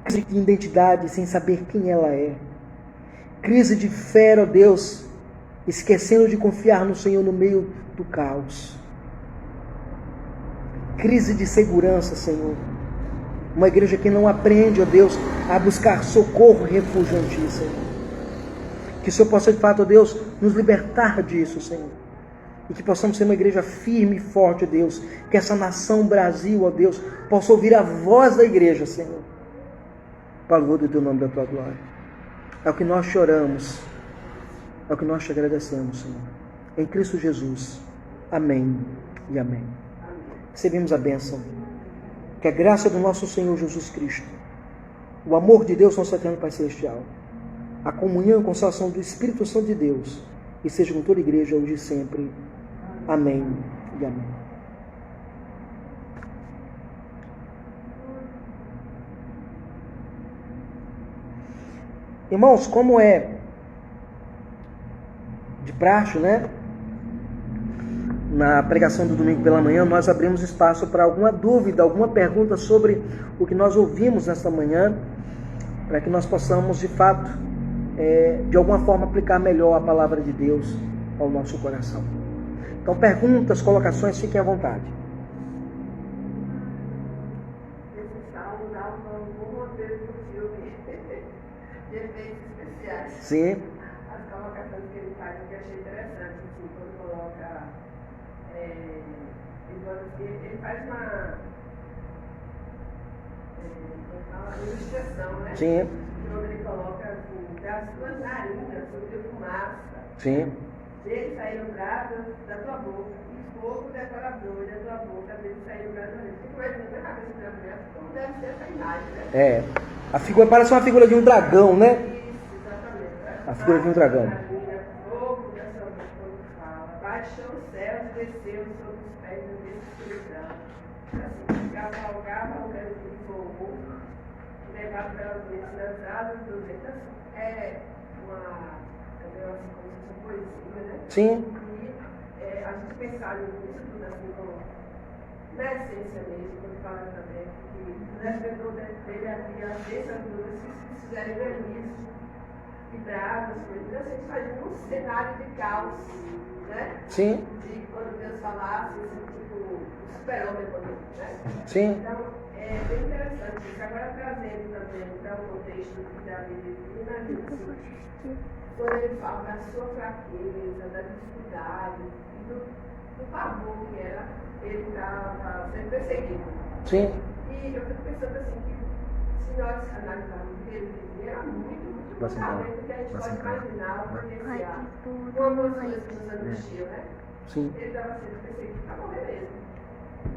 Crise de identidade, sem saber quem ela é. Crise de fé, ó Deus, esquecendo de confiar no Senhor no meio do caos. Crise de segurança, Senhor. Uma igreja que não aprende, ó Deus, a buscar socorro e refúgio em Ti, Senhor. Que o Senhor possa, de fato, ó Deus, nos libertar disso, Senhor. E que possamos ser uma igreja firme e forte, ó Deus. Que essa nação Brasil, ó Deus, possa ouvir a voz da igreja, Senhor. Para o louvor do Teu nome, da Tua glória. É o que nós choramos. É o que nós te agradecemos, Senhor. Em Cristo Jesus. Amém e amém. Recebemos a bênção. Que a graça do nosso Senhor Jesus Cristo, o amor de Deus, nosso eterno Pai Celestial, a comunhão e consolação do Espírito Santo de Deus, e seja com toda a igreja, hoje e sempre. Amém e amém. Irmãos, como é de praxe, né? Na pregação do domingo pela manhã, nós abrimos espaço para alguma dúvida, alguma pergunta sobre o que nós ouvimos nesta manhã, para que nós possamos, de fato, de alguma forma, aplicar melhor a palavra de Deus ao nosso coração. Então, perguntas, colocações, fiquem à vontade. Esse salmo dá algumas vezes no filme de efeitos especiais. Sim. As colocações que ele faz, que eu achei interessante, assim, quando coloca. Ele faz uma ilustração, né? Sim. Quando ele coloca assim, das tuas narinas, sobre fumaça. Sim. Deles saíram brasas da tua boca, e fogo devorador da tua boca, deles saíram brasas da tua boca. Fico imaginando na cabeça da mulher como deve ser essa imagem, né? A figura parece uma figura de um dragão, né? Isso, exatamente. A figura de um dragão. Fogo da sua boca quando fala. Baixou os céus e desceu sobre os pés desse escuridão. Assim, cavalgava o grande fogo, levado pelas vezes nas asas do vento. É uma. Entendeu? Assim, como se fosse uma poesia, né? Sim. E a gente pensar nisso tudo assim, como na essência mesmo, quando fala também, que no esplendor dele havia as bênçãos luzes que se fizerem vermelhos, vibradas, coisas assim, a gente imagina um cenário de caos, né? Sim. De quando Deus falasse, assim, tipo, o super-homem, né? Sim. Então, é bem interessante isso. Agora trazendo também para o contexto que Davi imagina assim, quando ele fala da sua fraqueza, da dificuldade, do pavor que era ele estava sendo perseguido. Sim. E eu fico pensando assim, que se nós analisarmos o que ele vivia, era muito talento que a gente pode imaginar, vivenciar. Como coisas que nos angustiam, né? Sim. Ele estava sendo perseguido para morrer mesmo.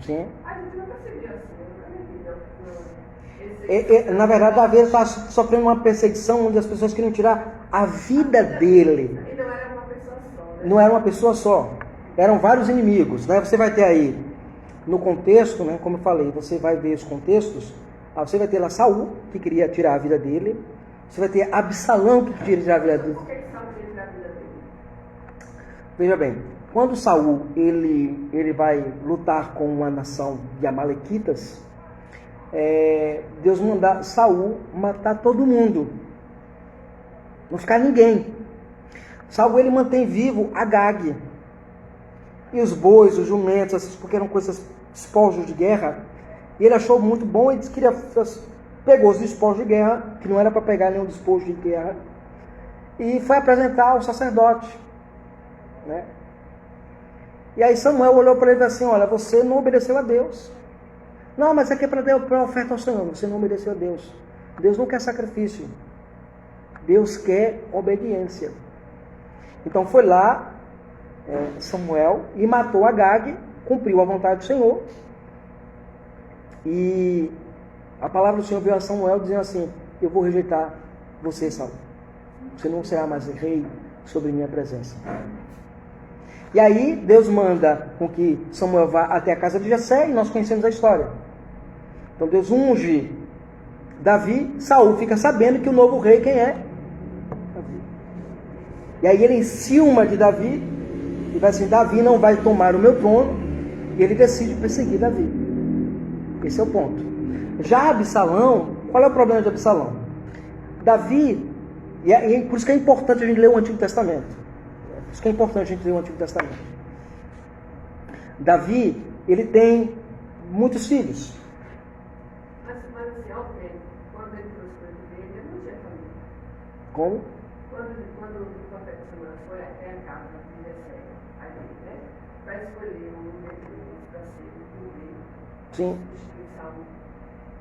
Sim. A gente não percebeu assim, eu nunca me vi, não. Na verdade, Davi está sofrendo uma perseguição onde as pessoas queriam tirar a vida dele. E não era uma pessoa só, né? Não era uma pessoa só. Eram vários inimigos, né? Você vai ter aí, no contexto, né? Como eu falei, você vai ver os contextos. Você vai ter lá Saul, que queria tirar a vida dele. Você vai ter Absalão, que queria tirar a vida dele. Por que Saul queria tirar a vida dele? Veja bem, quando Saul ele vai lutar com uma nação de amalequitas, Deus manda Saul matar todo mundo, não ficar ninguém. Saul ele mantém vivo Agag e os bois, os jumentos, porque eram coisas despojos de guerra. E ele achou muito bom e disse que pegou os despojos de guerra, que não era para pegar nenhum despojo de guerra, e foi apresentar ao sacerdote, né? E aí Samuel olhou para ele e disse assim: olha, você não obedeceu a Deus. Não, mas isso aqui é para dar oferta ao Senhor. Você não obedeceu a Deus. Deus não quer sacrifício. Deus quer obediência. Então foi lá Samuel e matou Agag, cumpriu a vontade do Senhor. E a palavra do Senhor veio a Samuel dizendo assim: eu vou rejeitar você, Saul. Você não será mais rei sobre minha presença. E aí Deus manda com que Samuel vá até a casa de Jessé, e nós conhecemos a história. Então Deus unge Davi, Saul fica sabendo que o novo rei quem é? Davi. E aí ele enciuma de Davi e vai assim: Davi não vai tomar o meu trono, e ele decide perseguir Davi. Esse é o ponto. Já Absalão, qual é o problema de Absalão? Davi, e por isso que é importante a gente ler o Antigo Testamento. Por isso que é importante a gente ler o Antigo Testamento. Davi, ele tem muitos filhos. Mas assim, ok, quando ele trouxe para ele, ele não tinha família. Como? Quando o profeta Samuel foi até a casa de Jessé, ali, né, para escolher um deles para ser o rei, Sim.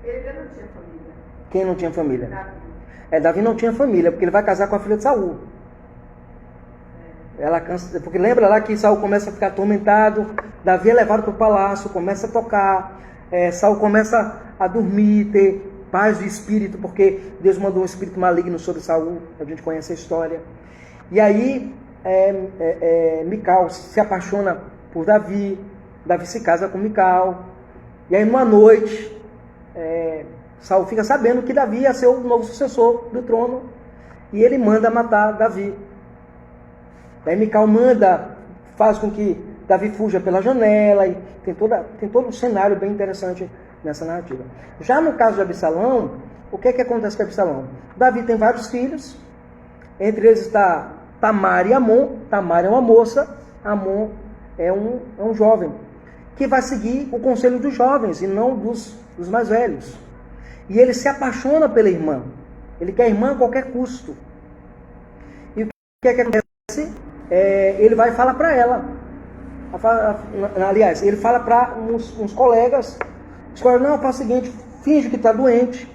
ele não tinha família. Quem não tinha família? Davi. Davi não tinha família, porque ele vai casar com a filha de Saul. Ela cansa, porque lembra lá que Saul começa a ficar atormentado, Davi é levado para o palácio, começa a tocar, Saul começa a dormir, ter paz de espírito, porque Deus mandou um espírito maligno sobre Saul, a gente conhece a história. E aí Mical se apaixona por Davi, Davi se casa com Mical, e aí numa noite Saul fica sabendo que Davi ia ser o novo sucessor do trono, e ele manda matar Davi. Daí Mical faz com que Davi fuja pela janela, e tem todo um cenário bem interessante nessa narrativa. Já no caso de Absalão, o que é que acontece com Absalão? Davi tem vários filhos, entre eles está Tamar e Amon. Tamar é uma moça, Amon é um jovem, que vai seguir o conselho dos jovens e não dos mais velhos. E ele se apaixona pela irmã, ele quer a irmã a qualquer custo. E o que é que acontece? Ele vai falar para ela. Aliás, ele fala para uns colegas. Os colegas: não, faz o seguinte, finge que está doente,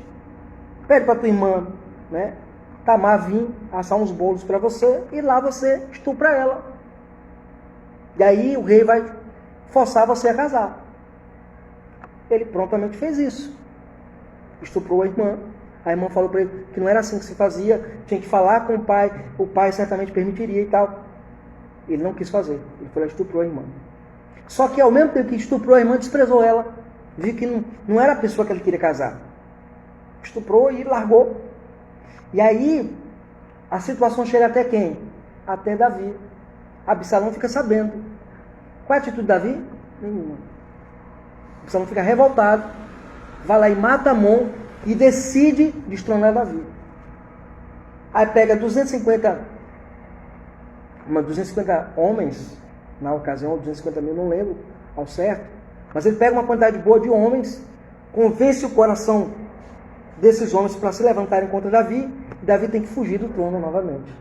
pede para tua irmã, né, Tamar vir assar uns bolos para você, e lá você estupra ela. E aí o rei vai forçar você a casar. Ele prontamente fez isso. Estuprou a irmã. A irmã falou para ele que não era assim que se fazia, tinha que falar com o pai certamente permitiria e tal. Ele não quis fazer, ele foi lá e estuprou a irmã. Só que ao mesmo tempo que estuprou a irmã, desprezou ela, viu que não era a pessoa que ele queria casar. Estuprou e largou. E aí a situação chega até quem? Até Davi. Absalão fica sabendo. Qual é a atitude de Davi? Nenhuma. Absalão fica revoltado, vai lá e mata Amon e decide destronar Davi. Aí pega 250 homens, na ocasião 250 mil, não lembro ao certo, mas ele pega uma quantidade boa de homens, convence o coração desses homens para se levantarem contra Davi, e Davi tem que fugir do trono novamente.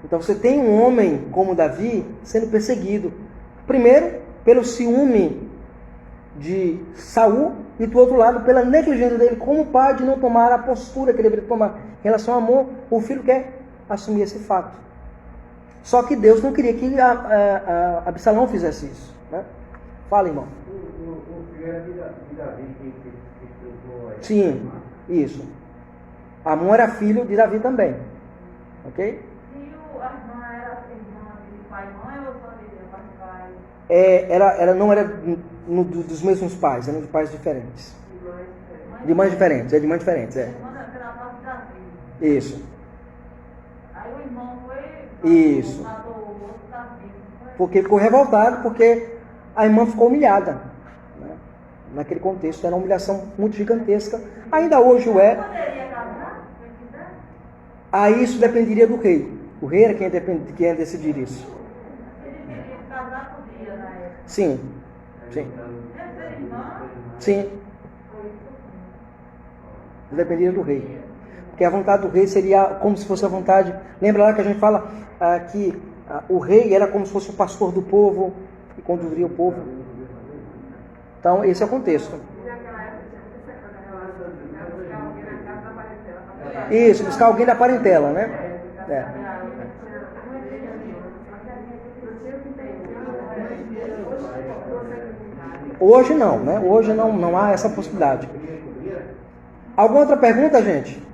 Então você tem um homem como Davi sendo perseguido, primeiro pelo ciúme de Saul, e do outro lado pela negligência dele como pai de não tomar a postura que ele deveria tomar em relação a Amon. O filho quer assumir esse fato. Só que Deus não queria que Absalão fizesse isso, né? Fala, irmão. O filho era de Davi que estuprou aí. Sim, isso. Amon era filho de Davi também. Ok? E a irmã era irmã de pai e mãe ou só de pai? Não era dos mesmos pais, eram de pais diferentes. De mães diferentes, de mães diferentes, A irmã era parte de Davi. Isso. Aí o irmão foi. Isso. Matou o outro Davi. Porque ficou revoltado, porque a irmã ficou humilhada, né? Naquele contexto, era uma humilhação muito gigantesca. Ainda hoje o é. Poderia casar? Quem quiser? Aí isso dependeria do rei. O rei era quem ia decidir isso. Ele queria casar, podia na época. Sim. Sim. Essa irmã. Sim. Dependeria do rei. Porque a vontade do rei seria como se fosse a vontade. Lembra lá que a gente fala que o rei era como se fosse o pastor do povo e conduzia o povo. Então, esse é o contexto. E naquela época tinha muita essa relação, né? Porque alguém na casa apareceu, ela Isso, buscar alguém da parentela, né? É. Hoje não, né? Hoje não há essa possibilidade. Alguma outra pergunta, gente?